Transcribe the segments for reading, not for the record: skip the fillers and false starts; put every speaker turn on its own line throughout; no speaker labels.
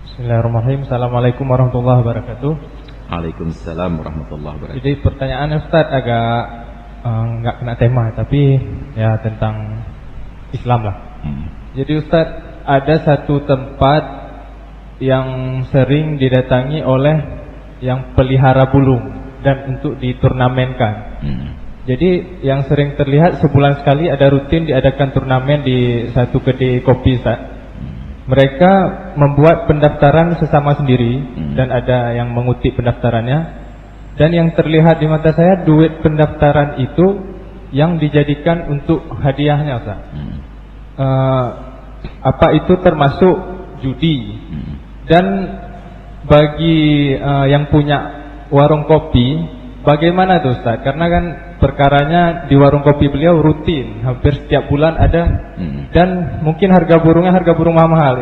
Bismillahirrahmanirrahim. Assalamualaikum warahmatullahi wabarakatuh.
Waalaikumsalam warahmatullahi wabarakatuh.
Jadi pertanyaan Ustaz agak nggak kena tema, tapi ya tentang Islam lah. Jadi Ustaz, ada satu tempat yang sering didatangi oleh yang pelihara burung dan untuk diturnamenkan. Jadi yang sering terlihat sebulan sekali ada rutin diadakan turnamen di satu kedai kopi, Ustaz. Mereka membuat pendaftaran sesama sendiri dan ada yang mengutip pendaftarannya. Dan yang terlihat di mata saya, duit pendaftaran itu yang dijadikan untuk hadiahnya, Ustaz. Apa itu termasuk judi? Dan bagi yang punya warung kopi, bagaimana tuh, Ustaz? Karena kan perkaranya di warung kopi beliau rutin, hampir setiap bulan ada. Dan mungkin harga burung mahal-mahal.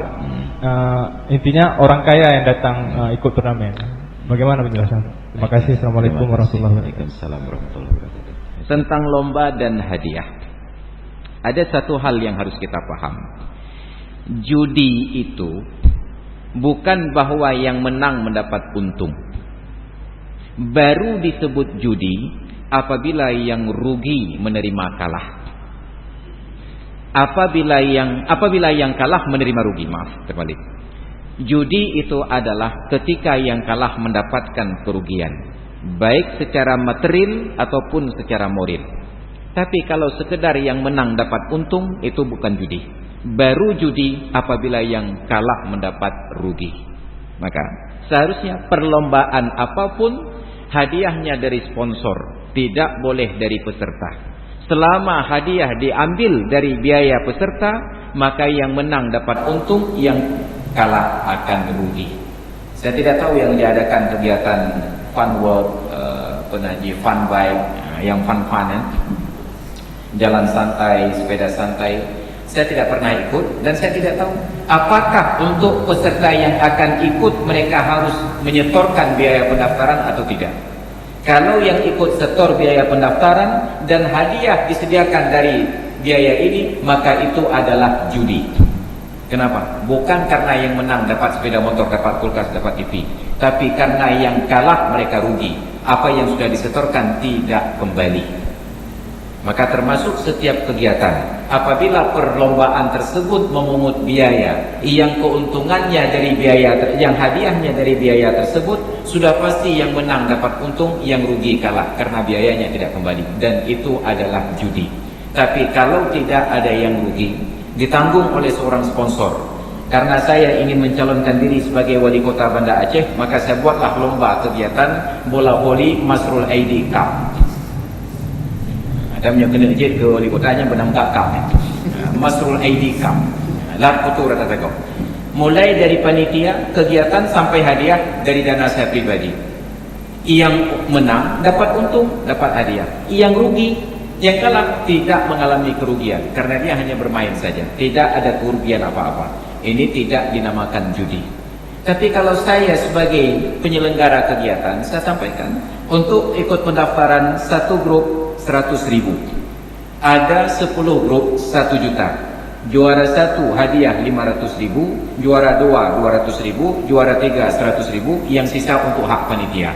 Intinya orang kaya yang datang ikut turnamen. Bagaimana penjelasan? Terima kasih. Assalamualaikum warahmatullahi wabarakatuh.
Tentang lomba dan hadiah, ada satu hal yang harus kita paham. Judi itu bukan bahwa yang menang mendapat untung. Baru disebut judi apabila yang rugi menerima kalah. Apabila yang kalah menerima rugi, maaf, terbalik. Judi itu adalah ketika yang kalah mendapatkan kerugian, baik secara material ataupun secara moral. Tapi kalau sekedar yang menang dapat untung, itu bukan judi. Baru judi apabila yang kalah mendapat rugi. Maka seharusnya perlombaan apapun, hadiahnya dari sponsor, tidak boleh dari peserta. Selama hadiah diambil dari biaya peserta, maka yang menang dapat untung, yang kalah akan rugi. Saya tidak tahu yang diadakan kegiatan fun world, fun bike, yang fun ya, jalan santai, sepeda santai. Saya tidak pernah ikut dan saya tidak tahu apakah untuk peserta yang akan ikut mereka harus menyetorkan biaya pendaftaran atau tidak. Kalau yang ikut setor biaya pendaftaran dan hadiah disediakan dari biaya ini, maka itu adalah judi. Kenapa? Bukan karena yang menang dapat sepeda motor, dapat kulkas, dapat TV, tapi karena yang kalah mereka rugi. Apa yang sudah disetorkan tidak kembali. Maka termasuk setiap kegiatan, apabila perlombaan tersebut memungut biaya, yang keuntungannya dari biaya, yang hadiahnya dari biaya tersebut, sudah pasti yang menang dapat untung, yang rugi kalah karena biayanya tidak kembali, dan itu adalah judi. Tapi kalau tidak ada yang rugi, ditanggung oleh seorang sponsor. Karena saya ingin mencalonkan diri sebagai wali kota Banda Aceh, maka saya buatlah lomba kegiatan bola voli Masrul ID Cup. Ada kena ejit ke wali kotanya benang kakak Masrul ID Cup. Lat putu rata tego. Mulai dari panitia, kegiatan sampai hadiah dari dana saya pribadi. Yang menang dapat untung, dapat hadiah. Yang rugi, yang kalah tidak mengalami kerugian karena dia hanya bermain saja. Tidak ada kerugian apa-apa. Ini tidak dinamakan judi. Tapi kalau saya sebagai penyelenggara kegiatan, saya sampaikan untuk ikut pendaftaran satu grup 100.000, ada 10 grup 1 juta, juara 1 hadiah 500.000, juara 2 200.000, juara 3 100.000, yang sisa untuk hak panitia.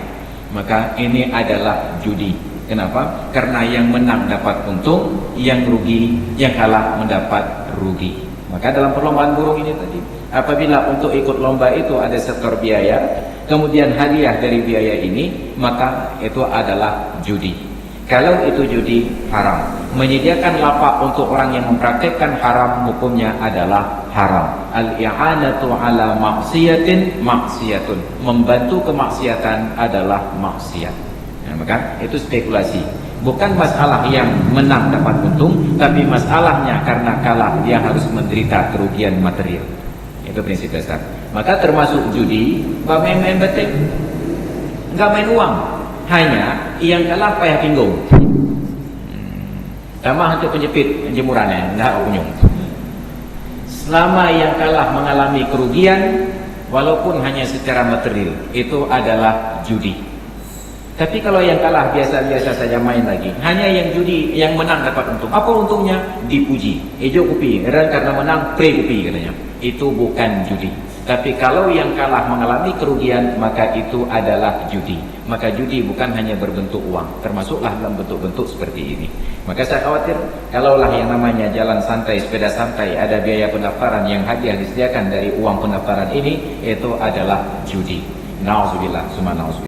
Maka ini adalah judi. Kenapa? Karena yang menang dapat untung, yang rugi, yang kalah mendapat rugi. Maka dalam perlombaan burung ini tadi, apabila untuk ikut lomba itu ada setor biaya, kemudian hadiah dari biaya ini, maka itu adalah judi. Kalau itu judi, haram. Menyediakan lapak untuk orang yang mempraktikkan haram, hukumnya adalah haram. Al-i'anatu ala maksiatin maksiatun. Membantu kemaksiatan adalah maksiat. Ya, maka itu spekulasi. Bukan masalah yang menang dapat untung, tapi masalahnya karena kalah dia harus menderita kerugian material. Itu prinsip dasar. Maka termasuk judi, main betik, enggak main uang. Hanya yang kalah payah pinggung. Tambah untuk penjepit jemurannya, enggak punyung. Selama yang kalah mengalami kerugian, walaupun hanya secara material, itu adalah judi. Tapi kalau yang kalah biasa-biasa saja main lagi, hanya yang judi, yang menang dapat untung. Apa untungnya? Dipuji. Ejo kupi, karena menang pre kupi katanya. Itu bukan judi. Tapi kalau yang kalah mengalami kerugian, maka itu adalah judi. Maka judi bukan hanya berbentuk uang, termasuklah dalam bentuk-bentuk seperti ini. Maka saya khawatir, kalaulah yang namanya jalan santai, sepeda santai, ada biaya pendaftaran yang hadiah disediakan dari uang pendaftaran ini, itu adalah judi. Nauzubillah, summa nauzubillah.